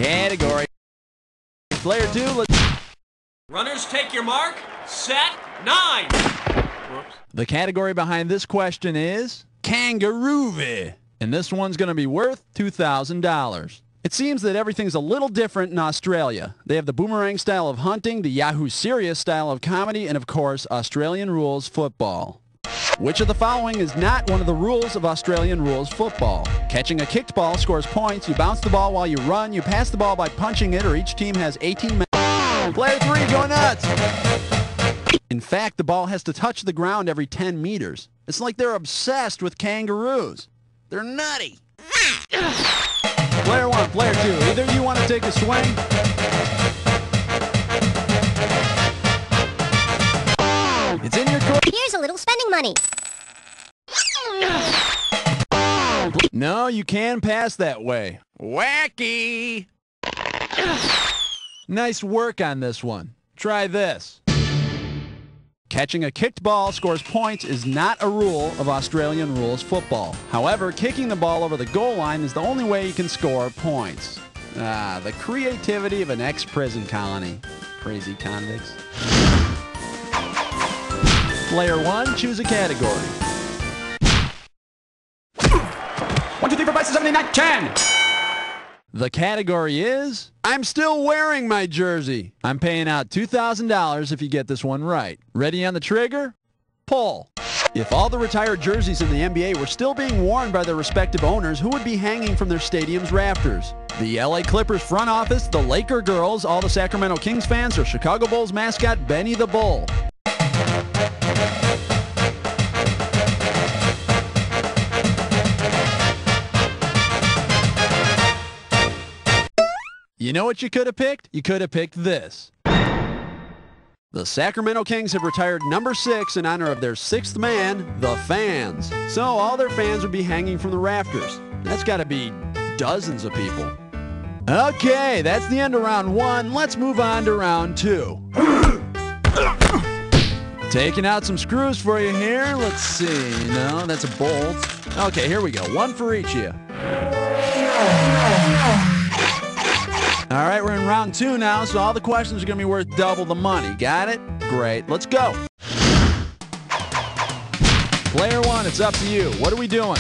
Category. Player 2, let's... Runners, take your mark. Set. 9. Whoops. The category behind this question is kangaroo. And this one's going to be worth $2,000. It seems that everything's a little different in Australia. They have the boomerang style of hunting, the Yahoo Serious style of comedy, and of course, Australian rules football. Which of the following is not one of the rules of Australian rules football? Catching a kicked ball scores points. You bounce the ball while you run. You pass the ball by punching it, or each team has 18 minutes. Player 3, go nuts! In fact, the ball has to touch the ground every 10 meters. It's like they're obsessed with kangaroos. They're nutty. Player 1, player 2, either you want to take a swing? It's in your court. Here's a little spending money. No, you can pass that way. Wacky! Nice work on this one. Try this. Catching a kicked ball scores points is not a rule of Australian rules football. However, kicking the ball over the goal line is the only way you can score points. Ah, the creativity of an ex-prison colony. Crazy convicts. Player 1, choose a category. 1, 2, 3, 4, 5, 6, 7, 8, 9, 10. The category is, I'm still wearing my jersey. I'm paying out $2,000 if you get this one right. Ready on the trigger? Pull. If all the retired jerseys in the NBA were still being worn by their respective owners, who would be hanging from their stadium's rafters? The LA Clippers front office, the Laker girls, all the Sacramento Kings fans, or Chicago Bulls mascot Benny the Bull? You know what you could have picked? You could have picked this. The Sacramento Kings have retired number 6 in honor of their 6th man, the fans. So all their fans would be hanging from the rafters. That's got to be dozens of people. Okay, that's the end of round 1. Let's move on to round 2. Taking out some screws for you here. Let's see. No, that's a bolt. Okay, here we go. One for each of you. All right, we're in round 2 now, so all the questions are going to be worth double the money. Got it? Great. Let's go. Player 1, it's up to you. What are we doing?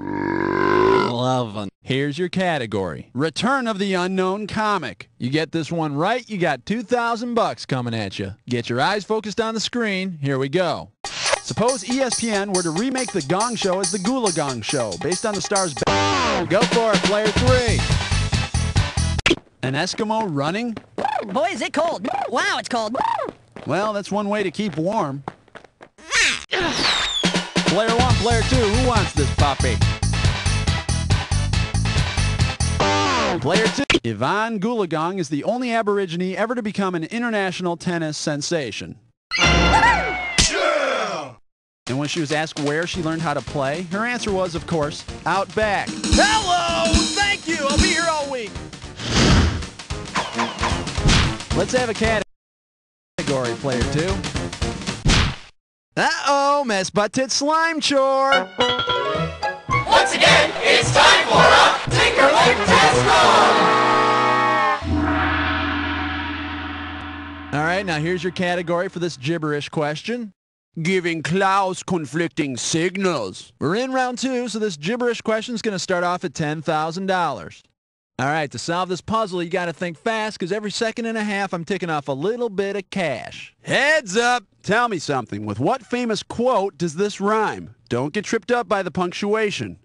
11. Here's your category. Return of the Unknown Comic. You get this one right, you got $2,000 coming at you. Get your eyes focused on the screen. Here we go. Suppose ESPN were to remake The Gong Show as The Gula Gong Show, based on the star's... Go for it, player 3. An Eskimo running? Boy, is it cold. Wow, it's cold. Well, that's one way to keep warm. Player 1, player 2, who wants this puppy? Player 2. Yvonne Goolagong is the only Aborigine ever to become an international tennis sensation. And when she was asked where she learned how to play, her answer was, of course, out back. Hello! Thank you! I'll be here all week! Let's have a category, player 2. Uh-oh, mess butt tit slime chore! Once again, it's time for a Tinkerlick Test All right, now here's your category for this gibberish question. Giving Klaus conflicting signals. We're in round 2, so this gibberish question is going to start off at $10,000. All right, to solve this puzzle, you got to think fast, because every second and a half, I'm ticking off a little bit of cash. Heads up! Tell me something. With what famous quote does this rhyme? Don't get tripped up by the punctuation.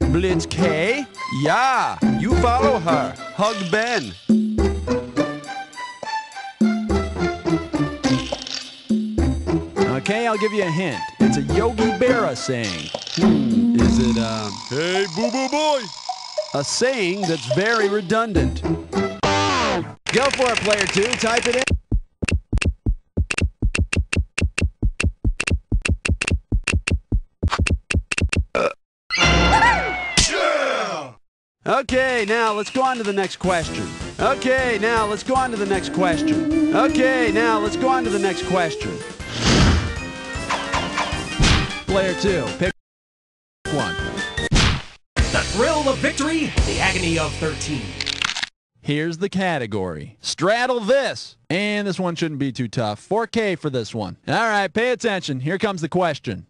Blitz K? Yeah, you follow her. Hug Ben. Okay, I'll give you a hint. It's a Yogi Berra saying. Is it, hey, boo-boo boy? A saying that's very redundant. Go for it, player 2. Type it in. Okay, now let's go on to the next question. Okay, now let's go on to the next question. Okay, now let's go on to the next question. Player 2, pick one. thrill of victory, the agony of 13. Here's the category. Straddle this. And this one shouldn't be too tough. 4K for this one. All right, pay attention. Here comes the question.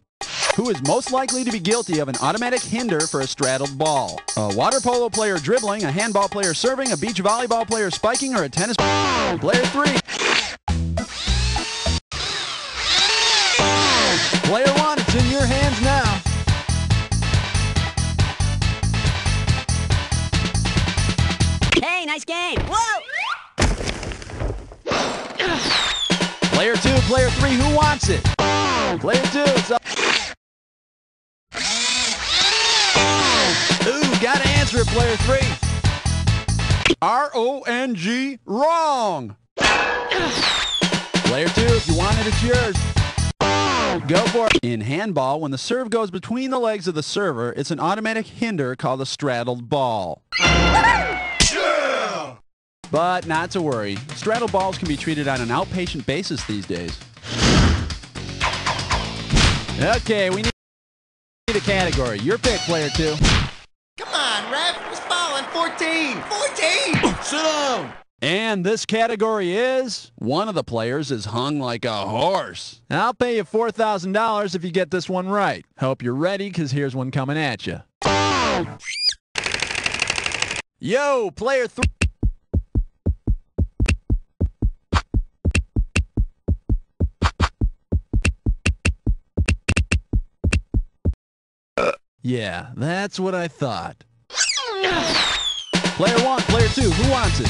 Who is most likely to be guilty of an automatic hinder for a straddled ball? A water polo player dribbling, a handball player serving, a beach volleyball player spiking, or a tennis player 3? Player 1, it's in your hands now. Hey, nice game. Whoa! Player 2, player 3, who wants it? Player 2, it's up. Ooh, gotta answer it, player 3. R-O-N-G, wrong. Player 2, if you want it, it's yours. Go for it. In handball, when the serve goes between the legs of the server, it's an automatic hinder called a straddled ball. But not to worry. Straddle balls can be treated on an outpatient basis these days. Okay, we need a category. Your pick, player 2. Come on, ref. It's falling. 14. 14. Sit down. And this category is, one of the players is hung like a horse. I'll pay you $4,000 if you get this one right. Hope you're ready, because here's one coming at you. Yo, player 3. Yeah, that's what I thought. Player 1, player 2, who wants it?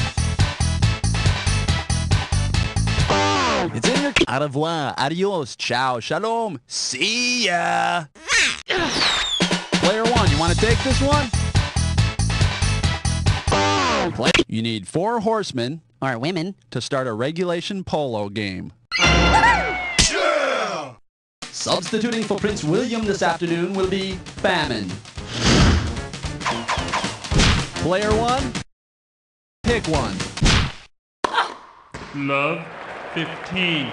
It's in your... Au revoir, adios, ciao, shalom, see ya. Player 1, you want to take this one? You need 4 horsemen, Or women. to start a regulation polo game. Substituting for Prince William this afternoon will be Famine. Player 1, pick one. Love 15.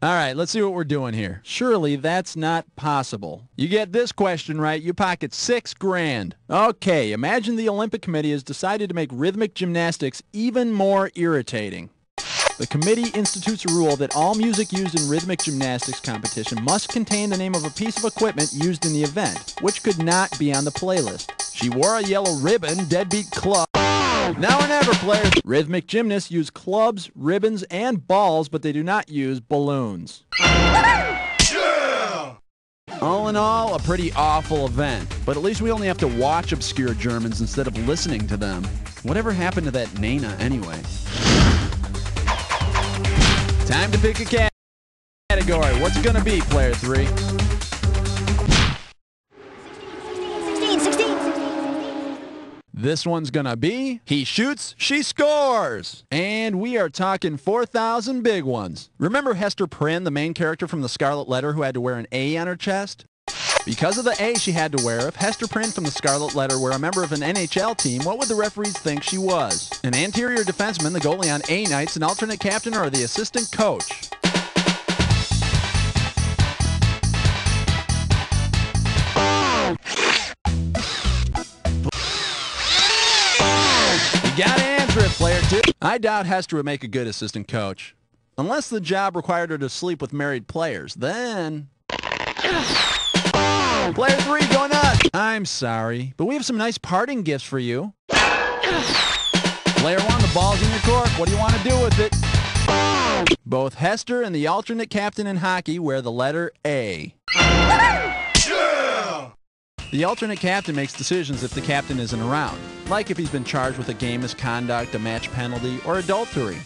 All right, let's see what we're doing here. Surely that's not possible. You get this question right, you pocket $6 grand. Okay, imagine the Olympic Committee has decided to make rhythmic gymnastics even more irritating. The committee institutes a rule that all music used in rhythmic gymnastics competition must contain the name of a piece of equipment used in the event, which could not be on the playlist. She wore a yellow ribbon, deadbeat club. Now or never, players. Rhythmic gymnasts use clubs, ribbons, and balls, but they do not use balloons. All in all, a pretty awful event. But at least we only have to watch obscure Germans instead of listening to them. Whatever happened to that Nena anyway? Time to pick a category. What's it gonna be, player 3? 16. This one's gonna be, he shoots, she scores! And we are talking 4,000 big ones. Remember Hester Prynne, the main character from The Scarlet Letter, who had to wear an A on her chest? Because of the A she had to wear, if Hester Prynne from The Scarlet Letter were a member of an NHL team, what would the referees think she was? An anterior defenseman, the goalie on A nights, an alternate captain, or the assistant coach? You gotta answer it, player 2. I doubt Hester would make a good assistant coach. Unless the job required her to sleep with married players, then... Player 3, go nuts! I'm sorry, but we have some nice parting gifts for you. Player 1, the ball's in your court. What do you want to do with it? Both Hester and the alternate captain in hockey wear the letter A. The alternate captain makes decisions if the captain isn't around, like if he's been charged with a game misconduct, a match penalty, or adultery.